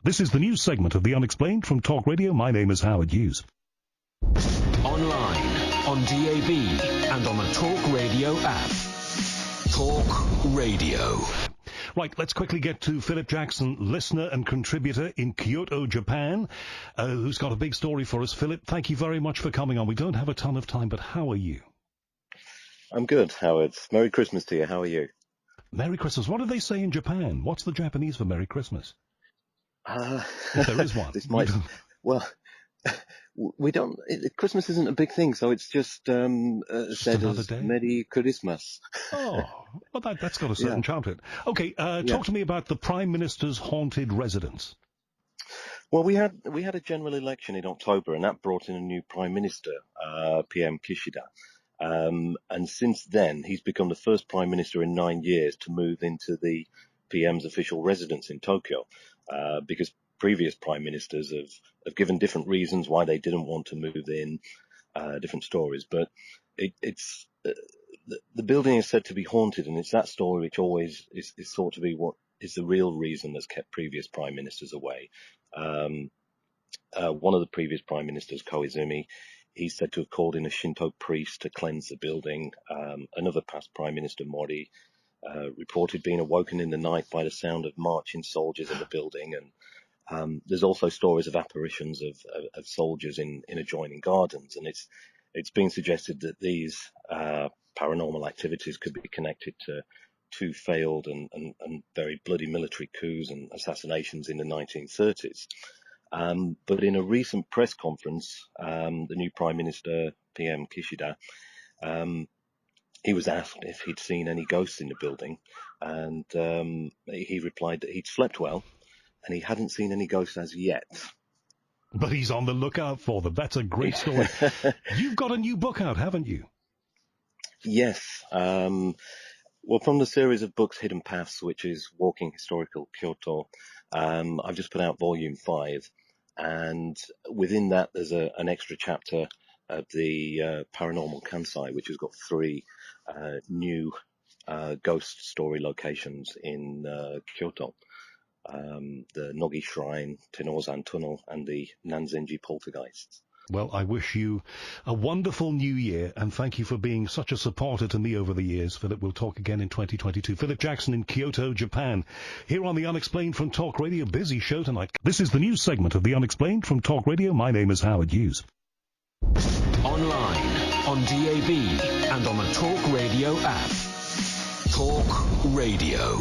This is the news segment of The Unexplained from Talk Radio. My name is Howard Hughes. Online, on DAB, and on the Talk Radio app. Talk Radio. Right, let's quickly get to Phillip Jackson, listener and contributor in Kyoto, Japan, who's got a big story for us. Phillip, thank you very much for coming on. We don't have a ton of time, but how are you? I'm good, Howard. Merry Christmas to you. How are you? Merry Christmas. What do they say in Japan? What's the Japanese for Merry Christmas? If there is one. Well, we don't. Christmas isn't a big thing, so it's just said as day? Merry Christmas. Oh, well, that's got a certain charm to it. Okay, talk to me about the Prime Minister's haunted residence. Well, we had a general election in October, and that brought in a new Prime Minister, PM Kishida. And since then, he's become the first Prime Minister in 9 years to move into the PM's official residence in Tokyo, because previous Prime Ministers have given different reasons why they didn't want to move in, different stories. But it's the building is said to be haunted, and it's that story which always is thought to be what is the real reason that's kept previous Prime Ministers away. One of the previous Prime Ministers, Koizumi, he's said to have called in a Shinto priest to cleanse the building. Another past Prime Minister, Mori, reported being awoken in the night by the sound of marching soldiers in the building. And there's also stories of apparitions of soldiers in adjoining gardens. And it's been suggested that these paranormal activities could be connected to two failed and very bloody military coups and assassinations in the 1930s. But in a recent press conference, the new Prime Minister, PM Kishida, he was asked if he'd seen any ghosts in the building, and he replied that he'd slept well, and he hadn't seen any ghosts as yet. But he's on the lookout for them. That's a great story. You've got a new book out, haven't you? Yes. Well, from the series of books Hidden Paths, which is Walking Historical Kyoto, I've just put out volume 5. And within that, there's an extra chapter of the Paranormal Kansai, which has got 3 new ghost story locations in Kyoto. The Nogi Shrine, Tenozan Tunnel, and the Nanzenji Poltergeists. Well, I wish you a wonderful new year, and thank you for being such a supporter to me over the years. Phillip, we'll talk again in 2022. Phillip Jackson in Kyoto, Japan. Here on The Unexplained from Talk Radio. Busy show tonight. This is the news segment of The Unexplained from Talk Radio. My name is Howard Hughes. Online, on DAB, and on the Talk Radio app. Talk Radio.